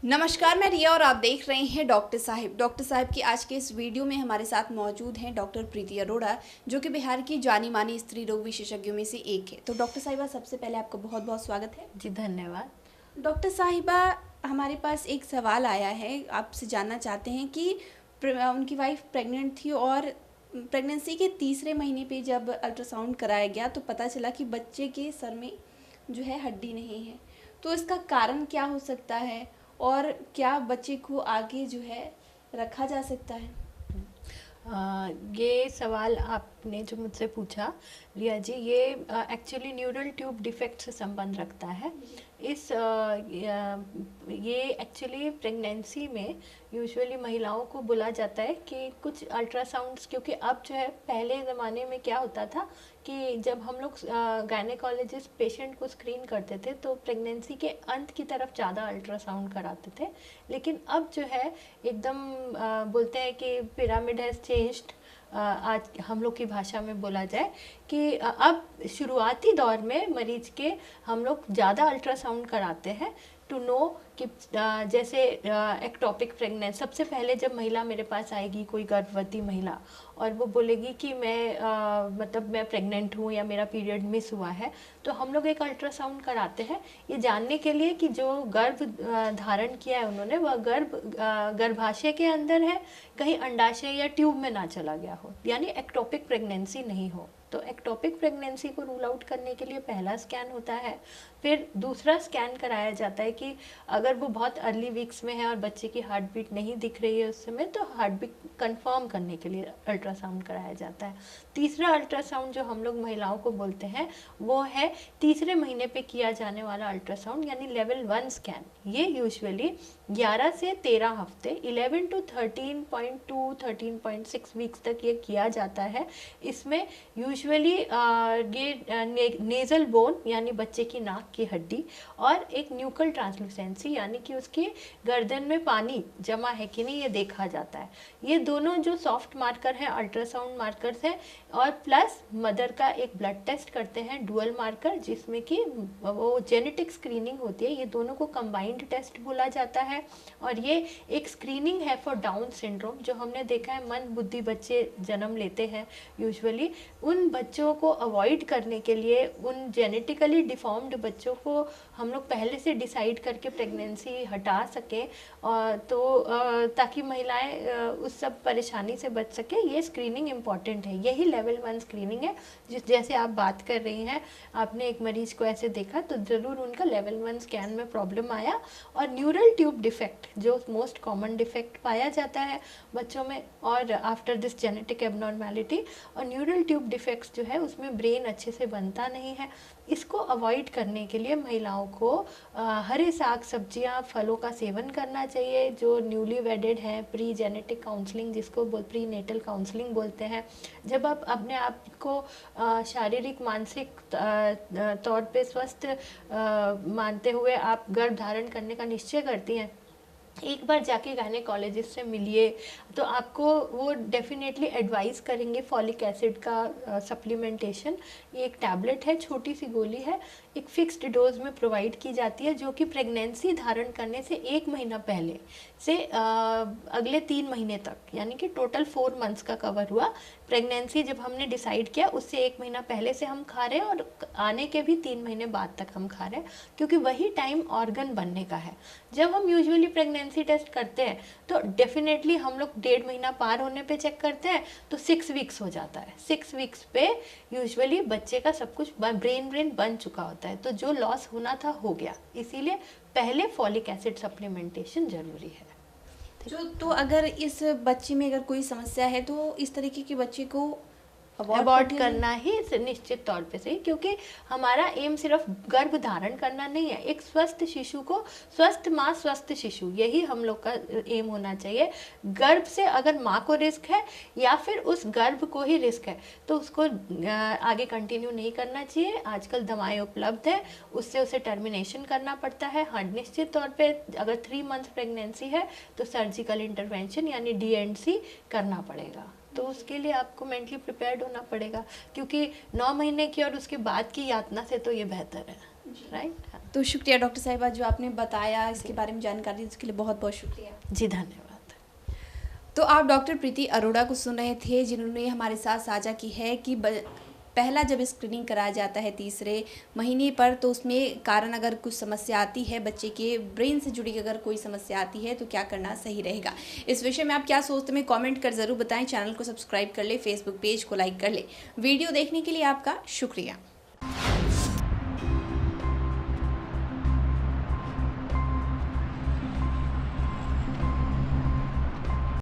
नमस्कार, मैं रिया और आप देख रहे हैं डॉक्टर साहिब। डॉक्टर साहिब की आज के इस वीडियो में हमारे साथ मौजूद हैं डॉक्टर प्रीति अरोड़ा, जो कि बिहार की जानी मानी स्त्री रोग विशेषज्ञों में से एक है। तो डॉक्टर साहिबा, सबसे पहले आपका बहुत बहुत स्वागत है। जी धन्यवाद। डॉक्टर साहिबा, हमारे पास एक सवाल आया है, आपसे जानना चाहते हैं कि उनकी वाइफ प्रेग्नेंट थी और प्रेगनेंसी के तीसरे महीने पे जब अल्ट्रासाउंड कराया गया तो पता चला कि बच्चे के सर में जो है हड्डी नहीं है। तो इसका कारण क्या हो सकता है और क्या बच्चे को आगे जो है रखा जा सकता है? ये सवाल आपने जो मुझसे पूछा रिया जी, ये एक्चुअली न्यूरल ट्यूब डिफेक्ट से संबंध रखता है। ये एक्चुअली प्रेगनेंसी में यूजुअली महिलाओं को बोला जाता है कि कुछ अल्ट्रासाउंड्स, क्योंकि अब जो है पहले ज़माने में क्या होता था कि जब हम लोग गायनेकोलॉजिस्ट पेशेंट को स्क्रीन करते थे तो प्रेगनेंसी के अंत की तरफ ज़्यादा अल्ट्रासाउंड कराते थे। लेकिन अब जो है एकदम बोलते हैं कि पिरामिड हैज़ चेंज्ड। आज हम लोग की भाषा में बोला जाए कि अब शुरुआती दौर में मरीज के हम लोग ज़्यादा अल्ट्रासाउंड कराते हैं टू नो कि जैसे एक्टोपिक प्रेगनेंसी। सबसे पहले जब महिला मेरे पास आएगी, कोई गर्भवती महिला, और वो बोलेगी कि मतलब मैं प्रेग्नेंट हूँ या मेरा पीरियड मिस हुआ है, तो हम लोग एक अल्ट्रासाउंड कराते हैं ये जानने के लिए कि जो गर्भ धारण किया है उन्होंने, वह गर्भाशय के अंदर है, कहीं अंडाशय या ट्यूब में ना चला गया हो, यानी एक्टोपिक प्रेगनेंसी नहीं हो। तो एक्टोपिक प्रेगनेंसी को रूल आउट करने के लिए पहला स्कैन होता है। फिर दूसरा स्कैन कराया जाता है कि अगर वो बहुत अर्ली वीक्स में है और बच्चे की हार्ट बीट नहीं दिख रही है उस समय, तो हार्ट बीट कंफर्म करने के लिए अल्ट्रासाउंड कराया जाता है। तीसरा अल्ट्रासाउंड जो हम लोग महिलाओं को बोलते हैं वो है तीसरे महीने पे किया जाने वाला अल्ट्रासाउंड, यानी लेवल 1 स्कैन। ये यूजुअली 11 से 13 हफ्ते 11 to 13.2 13.6 वीक्स तक ये किया जाता है। इसमें यूजुअली ये नेजल बोन यानी बच्चे की नाक की हड्डी और एक न्यूकल ट्रांसलूसेंसी यानी कि उसके गर्दन में पानी जमा है कि नहीं ये देखा जाता है। ये दोनों जो सॉफ्ट मार्कर हैं, अल्ट्रासाउंड मार्कर्स हैं, और प्लस मदर का एक ब्लड टेस्ट करते हैं डुअल मार्कर, जिसमें कि वो जेनेटिक स्क्रीनिंग होती है। ये दोनों को कंबाइंड टेस्ट बोला जाता है। और ये एक स्क्रीनिंग है फॉर डाउन सिंड्रोम। जो हमने देखा है मंद बुद्धि बच्चे जन्म लेते हैं यूजुअली, उन बच्चों को अवॉइड करने के लिए, उन जेनेटिकली डिफॉर्म्ड बच्चों को हम लोग पहले से डिसाइड करके प्रेगनेंसी हटा सकें, और तो ताकि महिलाएं उस सब परेशानी से बच सके। ये स्क्रीनिंग इम्पॉर्टेंट है, यही लेवल 1 स्क्रीनिंग है। जैसे आप बात कर रही हैं, आपने एक मरीज को ऐसे देखा तो ज़रूर उनका लेवल 1 स्कैन में प्रॉब्लम आया। और न्यूरल ट्यूब डिफेक्ट जो मोस्ट कॉमन डिफेक्ट पाया जाता है बच्चों में और आफ्टर दिस जेनेटिक एबनॉर्मेलिटी, और न्यूरल ट्यूब डिफेक्ट्स जो है उसमें ब्रेन अच्छे से बनता नहीं है। इसको अवॉइड करने के लिए महिलाओं को हरे साग सब्जियां, फलों का सेवन करना चाहिए। जो न्यूली वेडेड हैं, प्री जेनेटिक काउंसलिंग जिसको प्री नेटल काउंसलिंग बोलते हैं, जब आप अपने आप को शारीरिक मानसिक तौर पे स्वस्थ मानते हुए आप गर्भ धारण करने का निश्चय करती हैं, एक बार जाके गायनेकोलॉजिस्ट से मिलिए तो आपको वो डेफिनेटली एडवाइस करेंगे फॉलिक एसिड का सप्लीमेंटेशन। ये एक टैबलेट है, छोटी सी गोली है, एक फिक्स्ड डोज में प्रोवाइड की जाती है, जो कि प्रेगनेंसी धारण करने से 1 महीना पहले से अगले 3 महीने तक, यानी कि टोटल 4 मंथ्स का कवर हुआ। प्रेगनेंसी जब हमने डिसाइड किया उससे 1 महीना पहले से हम खा रहे हैं और आने के भी 3 महीने बाद तक हम खा रहे हैं, क्योंकि वही टाइम ऑर्गन बनने का है। जब हम यूजुअली प्रेगनेंसी टेस्ट करते हैं तो डेफिनेटली हम लोग 1.5 महीना पार होने पे चेक करते हैं, तो 6 वीक्स हो जाता है। 6 वीक्स पे यूजुअली बच्चे का सब कुछ ब्रेन बन चुका होता है, तो जो लॉस होना था हो गया। इसीलिए पहले फॉलिक एसिड सप्लीमेंटेशन जरूरी है। तो अगर इस बच्चे में अगर कोई समस्या है तो इस तरीके के बच्चे को अबॉर्ट करना ही निश्चित तौर पे सही, क्योंकि हमारा एम सिर्फ गर्भ धारण करना नहीं है। एक स्वस्थ शिशु को, स्वस्थ माँ स्वस्थ शिशु, यही हम लोग का एम होना चाहिए। गर्भ से अगर माँ को रिस्क है या फिर उस गर्भ को ही रिस्क है तो उसको आगे कंटिन्यू नहीं करना चाहिए। आजकल दवाएं उपलब्ध है, उससे उसे टर्मिनेशन करना पड़ता है। हाँ, निश्चित तौर पे अगर 3 मंथ प्रेगनेंसी है तो सर्जिकल इंटरवेंशन यानी DNC करना पड़ेगा। तो उसके लिए आपको मेंटली प्रिपेयर्ड होना पड़ेगा, क्योंकि 9 महीने की और उसके बाद की यातना से तो ये बेहतर है। राइट। हाँ तो शुक्रिया डॉक्टर साहिबा जो आपने बताया, इसके बारे में जानकारी दी, उसके लिए बहुत बहुत शुक्रिया जी, धन्यवाद। तो आप डॉक्टर प्रीति अरोड़ा को सुन रहे थे, जिन्होंने हमारे साथ साझा की है कि पहला जब स्क्रीनिंग कराया जाता है तीसरे महीने पर, तो उसमें कारण अगर कुछ समस्या आती है, बच्चे के ब्रेन से जुड़ी अगर कोई समस्या आती है तो क्या करना सही रहेगा। इस विषय में आप क्या सोचते हैं कमेंट कर ज़रूर बताएं। चैनल को सब्सक्राइब कर ले, फेसबुक पेज को लाइक कर ले। वीडियो देखने के लिए आपका शुक्रिया।